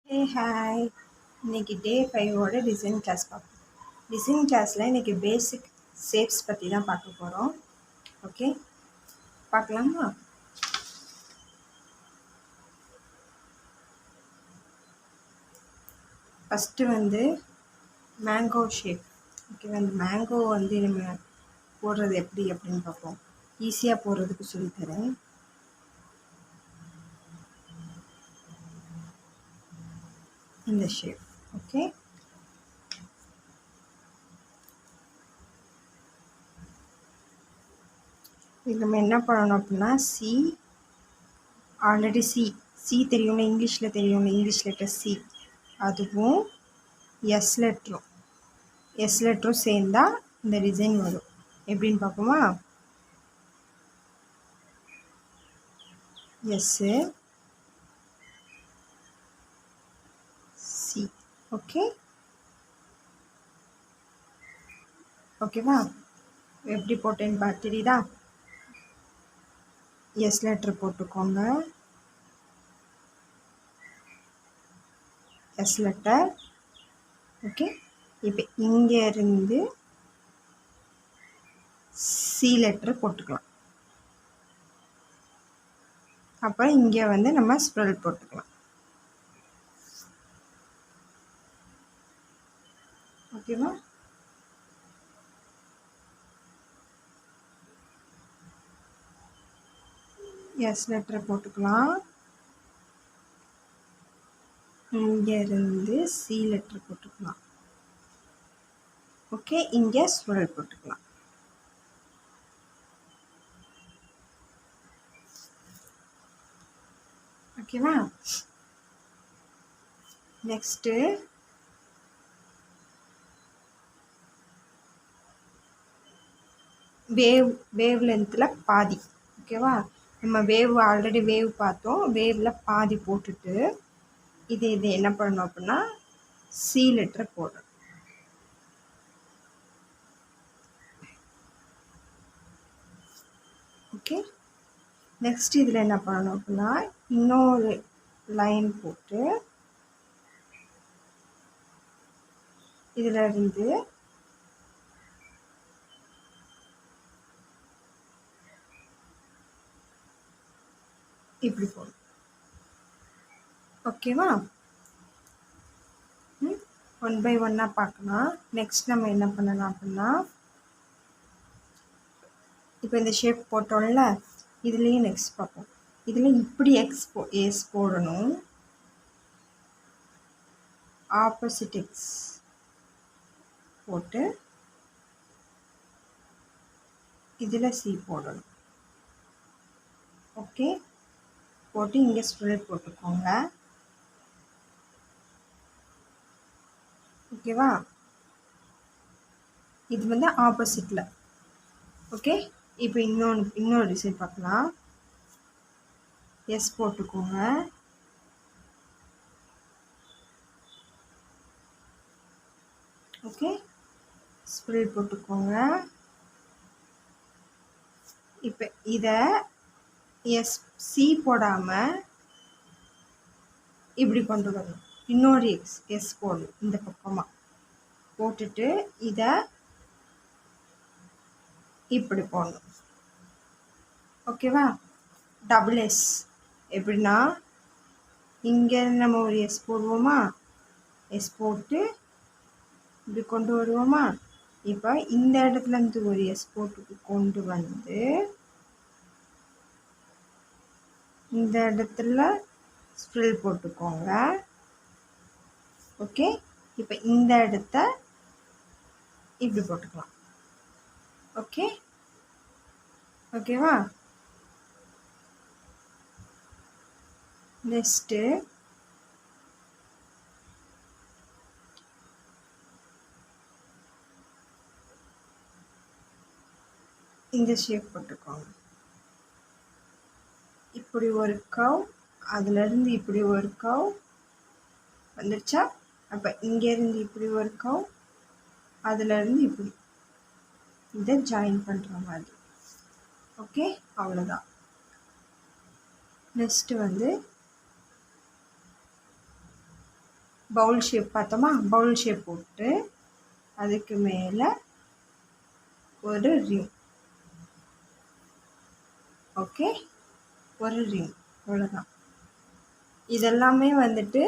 Hey hi. இன்னைக்கு டே 5ஓட design class பார்ப்போம். Design கிளாஸில் இன்னைக்கு பேசிக் ஷேப்ஸ் பற்றி தான் பார்க்க போகிறோம். ஓகே, பார்க்கலாமா? First mango shape. ஓகே, அந்த மேங்கோ நம்ம போடுறது எப்படி அப்படின்னு பார்ப்போம். ஈஸியாக போடுறதுக்கு சொல்லித்தரேன். இந்த ஷேப். ஓகே, இது நம்ம என்ன பண்ணணும் அப்படின்னா ஆல்ரெடி சி தெரியும்ல, இங்கிலீஷில் தெரியும்ல, இங்கிலீஷ் லெட்டர் சி, அதுவும் எஸ் லெட்டரும் சேர்ந்தா இந்த டிசைன் வரும். எப்படின்னு பார்ப்போமா? S C. ஓகேவா? எப்படி போட்டேன்னு பார்த்துட்டீதா? எஸ் லெட்டர் போட்டுக்கோங்க. S letter. ஓகே, இப்போ இங்கேருந்து சி லெட்டர் போட்டுக்கலாம். அப்புறம் இங்கே நம்ம ஸ்ப்ரெல் போட்டுக்கலாம். ஓகேவா? எஸ் லெட்டர் போட்டுக்கலாம். இங்கேருந்து சி லெட்டர் போட்டுக்கலாம். ஓகே, இங்கே ஸ்ப்ரெல் போட்டுக்கலாம். ஓகேவா? நெக்ஸ்ட்டு வேவ் லென்த்தில் பாதி. ஓகேவா? நம்ம ஆல்ரெடி வேவ் பார்த்தோம். வேவில் பாதி போட்டுட்டு இது என்ன பண்ணணும் அப்படின்னா சி லெட்டர் போடணும். ஓகே, நெக்ஸ்ட் இதில் என்ன பண்ணணும் அப்படின்னா இன்னொரு லைன் போட்டு இதில் இருந்து இப்படி போடணும். ஓகேவா? 1 by 1 பார்க்கலாம். நெக்ஸ்ட் நம்ம என்ன பண்ணலாம் அப்படின்னா இப்போ இந்த ஷேப் போட்டோம்ல, இதுலேயும் நெக்ஸ்ட் பார்ப்போம். இதில் இப்படி எஸ் போடணும். ஆப்போசிட் எக்ஸ் போட்டு இதில் சி போடணும். ஓகே, போட்டு இங்கே ஸ்ப்ரெல் போட்டுக்கோங்க. ஓகேவா? இது ஆப்போசிட்டில். ஓகே, இப்போ இன்னொரு டிசைன் பார்க்கலாம். எஸ் போட்டுக்கோங்க. ஓகே, ஸ்ப்ரெல் போட்டுக்கோங்க. இப்போ இதை சி போடாமல் இப்படி கொண்டு வரணும். இன்னொரு எஸ் போடணும். இந்த பக்கமாக போட்டுட்டு இதை இப்படி போடணும். ஓகேவா? டபுள் எஸ் எப்படின்னா இங்கே நம்ம ஒரு எஸ் போடுவோமா, எஸ் போட்டு இப்படி கொண்டு வருவோமா. இப்போ இந்த இடத்துலேருந்து ஒரு எஸ் போட்டு கொண்டு வந்து இந்த இடத்துல ஸ்ப்ரெல் போட்டுக்கோங்க. ஓகே, இப்போ இந்த இடத்த இப்படி போட்டுக்கலாம். ஓகேவா? நெக்ஸ்ட்டு இந்த ஷேப் போட்டுக்கோங்க. இப்படி ஒரு கர்வ், அதுலேருந்து இப்படி ஒரு கர்வ் வந்துடுச்சா? அப்போ இங்கேருந்து இப்படி ஒரு கர்வ், அதுலேருந்து இப்படி இதை ஜாயின் பண்ணுற மாதிரி. ஓகே, அவ்வளோதான். நெக்ஸ்ட்டு பவுல் ஷேப் பார்த்தோமா, பவுல் ஷேப் போட்டு அதுக்கு மேலே ஒரு ரிங். ஓகே, ஒரு ரிங், அவ்வளோதான். இதெல்லாமே வந்துட்டு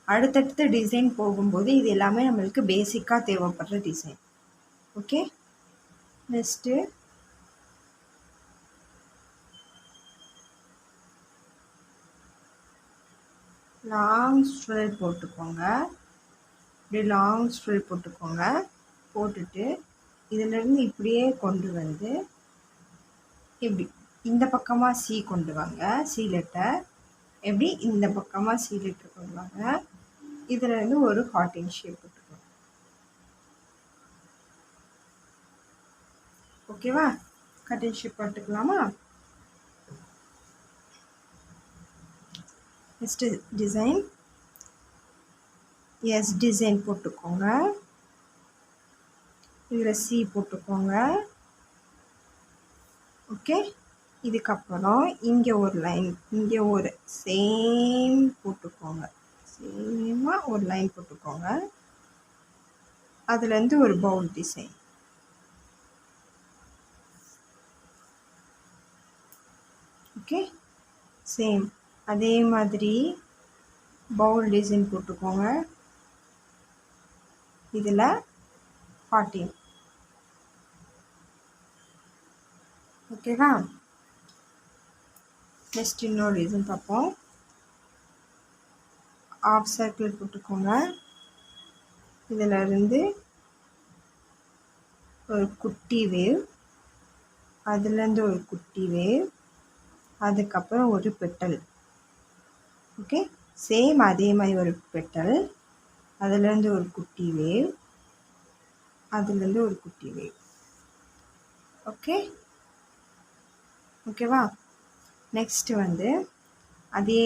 அடுத்தடுத்த டிசைன் போகும்போது இது எல்லாமே நம்மளுக்கு பேசிக்காக தேவைப்படுற டிசைன். ஓகே, நெக்ஸ்ட்டு லாங் ஸ்ட்ரெல் போட்டுக்கோங்க. இப்படி லாங் ஸ்ட்ரெல் போட்டுக்கோங்க. போட்டுட்டு இதிலேருந்து இப்படியே கொண்டு வந்து இப்படி இந்த பக்கமாக சி கொண்டு வாங்க, சி லெட்டர். எப்படி இந்த பக்கமாக சி லெட்டர் கொண்டு வாங்க. இதிலேருந்து ஒரு ஹார்ட்டின் ஷேப் போட்டுக்கோங்க. ஓகேவா? கட்டிங் ஷேப் போட்டுக்கலாமா? நெக்ஸ்ட் டிசைன் எஸ் டிசைன் போட்டுக்கோங்க. இதில் சி போட்டுக்கோங்க. ஓகே, இதுக்கப்புறம் இங்கே ஒரு லைன், இங்கே ஒரு சேம் போட்டுக்கோங்க. சேமாக ஒரு லைன் போட்டுக்கோங்க. அதுலேருந்து ஒரு பவுல் டிசைன். ஓகே, சேம் அதே மாதிரி பவுல் டிசைன் போட்டுக்கோங்க. இதில் 14. ஓகேவா? நெக்ஸ்ட் இன்னொரு டிசைன் பார்ப்போம். ஆஃப் சர்க்கிள் போட்டுக்கோங்க. இதில் இருந்து ஒரு குட்டி வேவ், அதுலேருந்து ஒரு குட்டி வேவ், அதுக்கப்புறம் ஒரு பெட்டல். ஓகே, சேம் அதே மாதிரி ஒரு பெட்டல், அதுலேருந்து ஒரு குட்டி வேவ், அதுலேருந்து ஒரு குட்டி வேவ். ஓகே, ஓகேவா? நெக்ஸ்ட் வந்து அதே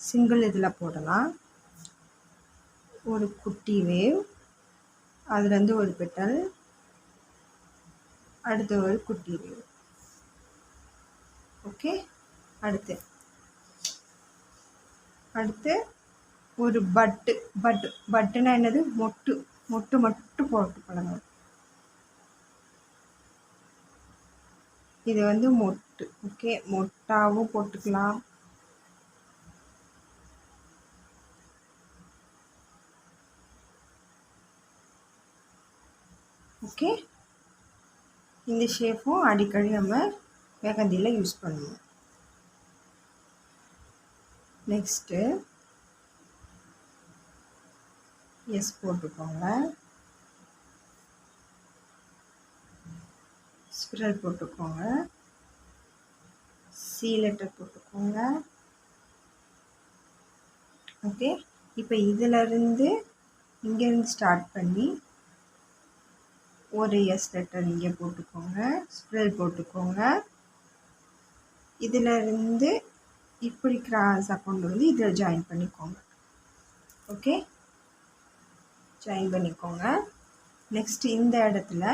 சிங்கிள் இதில் போடலாம். ஒரு குட்டி வேவ், அதுலேருந்து ஒரு பெட்டல், அடுத்து ஒரு குட்டி வேவ். ஓகே, அடுத்து ஒரு பட்டுனா என்னது? மொட்டு மட்டும் போட்டுக்கணும். இது வந்து மொட்டு. ஓகே, மொட்டாவும் போட்டுக்கலாம். ஓகே, இந்த ஷேப்பும் அடிக்கடி நம்ம மெஹந்தியில் யூஸ் பண்ணுவோம். நெக்ஸ்ட்டு எஸ் போட்டுக்கோங்க. ஸ்பிரல் போட்டுக்கோங்க. சி லெட்டர் போட்டுக்கோங்க. ஓகே, இப்போ இதிலிருந்து இங்கேருந்து ஸ்டார்ட் பண்ணி ஒரு எஸ் லெட்டர் இங்கே போட்டுக்கோங்க. ஸ்பிரல் போட்டுக்கோங்க. இதிலிருந்து இப்படி கிராஸாக கொண்டு வந்து இதில் ஜாயின் பண்ணிக்கோங்க. ஓகே, ஜாயின் பண்ணிக்கோங்க. நெக்ஸ்ட் இந்த இடத்துல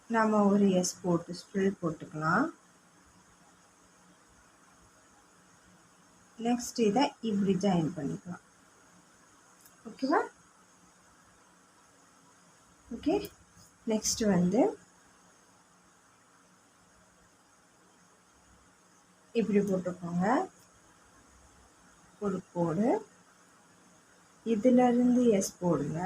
நம்ம ஒரு எஸ் போட்டு ஸ்பிரல் போட்டுக்கலாம். நெக்ஸ்ட் இதை இப்படி ஜாயின் பண்ணிக்கலாம். ஓகேவா? ஓகே, நெக்ஸ்ட் வந்து இப்படி போட்டுக்கோங்க. ஒரு கோடு, இதிலிருந்து எஸ் போடுங்க.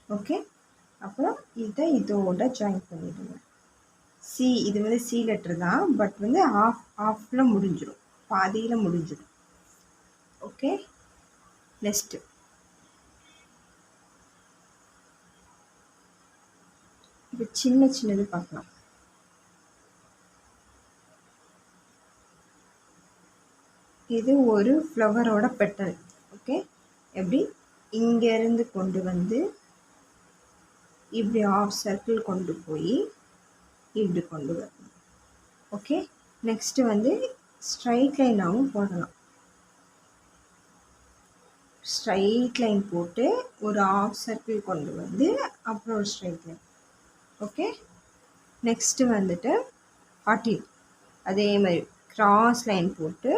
ஓகே, அப்புறம் இதை இதோட ஜாயின் பண்ணிடுங்க. சி, இது வந்து சி லெட்டர் தான், பட் வந்து ஆஃபில் முடிஞ்சிடும், பாதியில் முடிஞ்சிடும். ஓகே, நெக்ஸ்ட்டு இப்போ சின்னது பார்க்கலாம். இது ஒரு ஃப்ளவரோட பெட்டல். ஓகே, எப்படி இங்கேருந்து கொண்டு வந்து இப்படி ஆஃப் சர்க்கிள் கொண்டு போய் இப்படி கொண்டு வரணும். ஓகே, நெக்ஸ்ட்டு வந்து ஸ்ட்ரைட் லைனாகவும் போடலாம். ஸ்ட்ரைட் லைன் போட்டு ஒரு ஆஃப் சர்க்கிள் கொண்டு வந்து அப்புறம் ஒரு ஸ்ட்ரைட் லைன். ஓகே, நெக்ஸ்ட்டு வந்துட்டு ஹார்ட்டின் அதே மாதிரி கிராஸ் லைன் போட்டு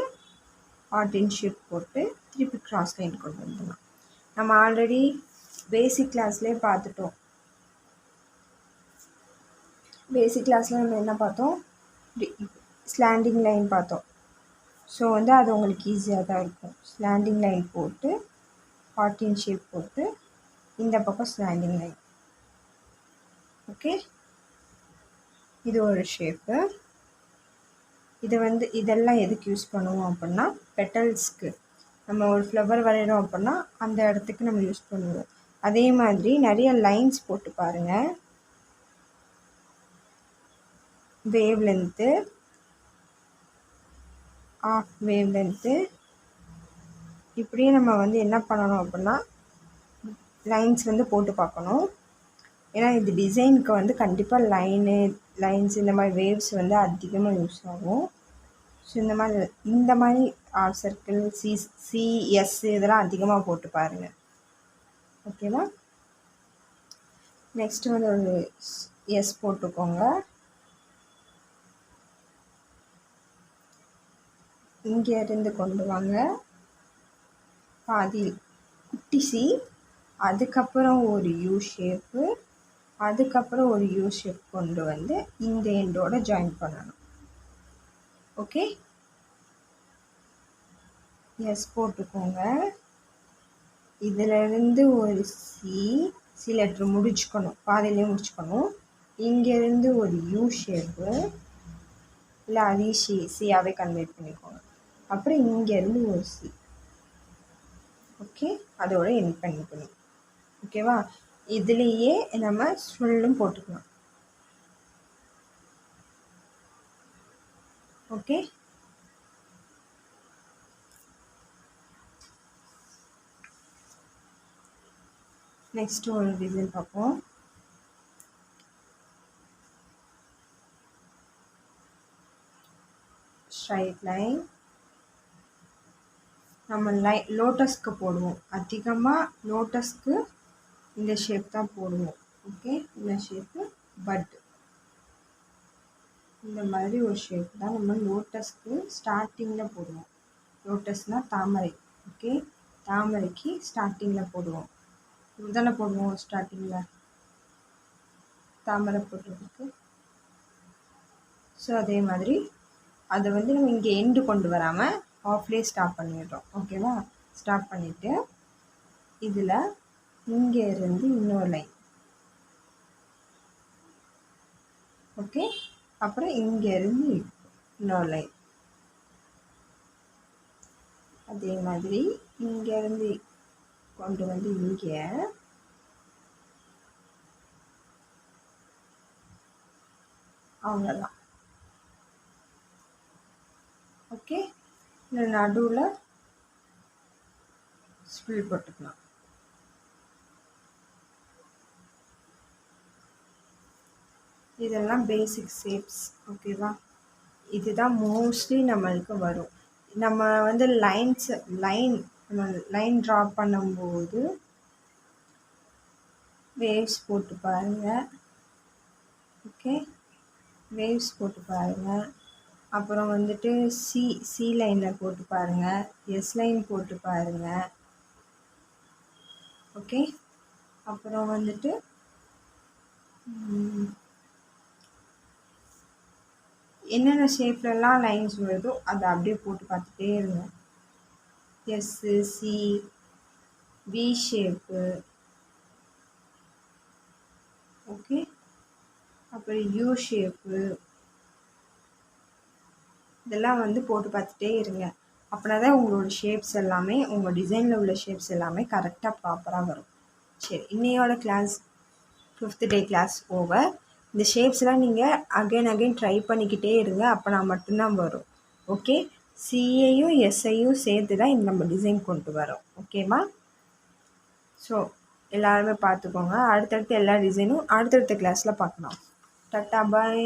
ஹார்ட்டின் ஷேப் போட்டு திருப்பி கிராஸ் லைன் கொண்டு வந்துடலாம். நம்ம ஆல்ரெடி பேசிக் கிளாஸ்லேயே பார்த்துட்டோம். பேசிக் கிளாஸில் நம்ம என்ன பார்த்தோம், ஸ்லாண்டிங் லைன் பார்த்தோம். ஸோ வந்து அது உங்களுக்கு ஈஸியாக தான் இருக்கும். ஸ்லாண்டிங் லைன் போட்டு ஹார்ட்டின் ஷேப் போட்டு இந்த பக்கம் ஸ்லாண்டிங் லைன். ஓகே, இது ஒரு ஷேப்பு. இது வந்து இதெல்லாம் எதுக்கு யூஸ் பண்ணுவோம் அப்படின்னா பெட்டல்ஸ்க்கு. நம்ம ஒரு ஃப்ளவர் வரைகிறோம் அப்படின்னா அந்த இடத்துக்கு நம்ம யூஸ் பண்ணுவோம். அதே மாதிரி நிறைய லைன்ஸ் போட்டு பாருங்கள். Wave length, of wave length, இப்படியே நம்ம வந்து என்ன பண்ணணும் அப்படின்னா லைன்ஸ் வந்து போட்டு பார்க்கணும். ஏன்னா இது டிசைனுக்கு வந்து கண்டிப்பாக லைன்ஸ் இந்த மாதிரி வேவ்ஸ் வந்து அதிகமாக யூஸ் ஆகும். ஸோ இந்த மாதிரி ஆர் சர்க்கிள், சிஎஸ் இதெல்லாம் அதிகமாக போட்டு பாருங்கள். ஓகேவா? நெக்ஸ்ட்டு வந்து ஒரு எஸ் போட்டுக்கோங்க. இங்கே இருந்து கொண்டு வாங்க பாதி குட்டி சி, அதுக்கப்புறம் ஒரு யூ ஷேப்பு, அதுக்கப்புறம் ஒரு யூ ஷேப் கொண்டு வந்து இந்த எண்டோட ஜாயின் பண்ணணும். ஓகே, எஸ் போட்டுக்கோங்க. இதிலிருந்து ஒரு சி லெட்ரு முடிச்சுக்கணும், பாதியிலே முடிச்சுக்கணும். இங்கேருந்து ஒரு யூ ஷேப்பு, இல்லை அதையும் சியாவே கன்வெர்ட் பண்ணிக்கோங்க. அப்புறம் இங்கேருந்து ஒரு சி. ஓகே, அதோட எண்ட் பண்ணிக்கணும். ஓகேவா? இதுலேயே நம்ம ஸ்வெல்லும் போட்டுக்கலாம். ஓகே, நெக்ஸ்ட் ஒரு டிசைன் பார்ப்போம். ஸ்ட்ரைட் லைன் நம்ம லோட்டஸ்க்கு போடுவோம். அதிகமாக லோட்டஸ்க்கு இந்த ஷேப் தான் போடுவோம். ஓகே, இந்த ஷேப்பு பட் இந்த மாதிரி ஒரு ஷேப் தான் நம்ம லோட்டஸ்க்கு ஸ்டார்டிங்கில் போடுவோம். லோட்டஸ்னால் தாமரை. ஓகே, தாமரைக்கு ஸ்டார்டிங்கில் போடுவோம். இதுதானே போடுவோம் ஸ்டார்டிங்கில் தாமரை போடுறதுக்கு. ஸோ அதே மாதிரி அதை வந்து நம்ம இங்கே எண்டு கொண்டு வராமல் ஆஃப்லேயே ஸ்டாப் பண்ணிடுறோம். ஓகேவா? ஸ்டாப் பண்ணிவிட்டு இதில் இங்கே இருந்து இன்னொரு லைன். ஓகே, அப்புறம் இங்கேருந்து இன்னொரு லைன். அதே மாதிரி இங்கேருந்து கொண்டு வந்து இங்கே அவ்வளோதான். ஓகே, இந்த நடுவில் ஸ்பில் போட்டுக்கலாம். இதெல்லாம் பேசிக் ஷேப்ஸ். ஓகேவா? இதுதான் மோஸ்ட்லி நம்மளுக்கு வரும். நம்ம வந்து லைன் ட்ரா பண்ணும்போது வேவ்ஸ் போட்டு பாருங்கள். ஓகே, வேவ்ஸ் போட்டு பாருங்கள். அப்புறம் வந்துட்டு சி லைனில் போட்டு பாருங்கள், எஸ் லைன் போட்டு பாருங்கள். ஓகே, அப்புறம் வந்துட்டு என்னென்ன ஷேப்லலாம் லைன்ஸ் வருதோ அதை அப்படியே போட்டு பார்த்துட்டே இருங்க. S, C, V shape. Okay, அப்புறம் யூ ஷேப்பு. இதெல்லாம் வந்து போட்டு பார்த்துட்டே இருங்க. அப்படின்னா தான் உங்களோட ஷேப்ஸ் எல்லாமே, உங்கள் டிசைனில் உள்ள ஷேப்ஸ் எல்லாமே கரெக்டாக ப்ராப்பராக வரும். சரி, இன்னையோட class 5th day class over. இந்த ஷேப்ஸ்லாம் நீங்கள் அகைன் ட்ரை பண்ணிக்கிட்டே இருங்க. அப்போனா மட்டும்தான் வரும். ஓகே, சியையும் எஸ்ஐயும் சேர்த்து தான் இந்த நம்ம டிசைன் கொண்டு வரோம். ஓகேவா? ஸோ எல்லாருமே பார்த்துக்கோங்க. அடுத்தடுத்து எல்லா டிசைனும் அடுத்தடுத்த கிளாஸில் பார்க்கலாம். டாட்டா, பாய்.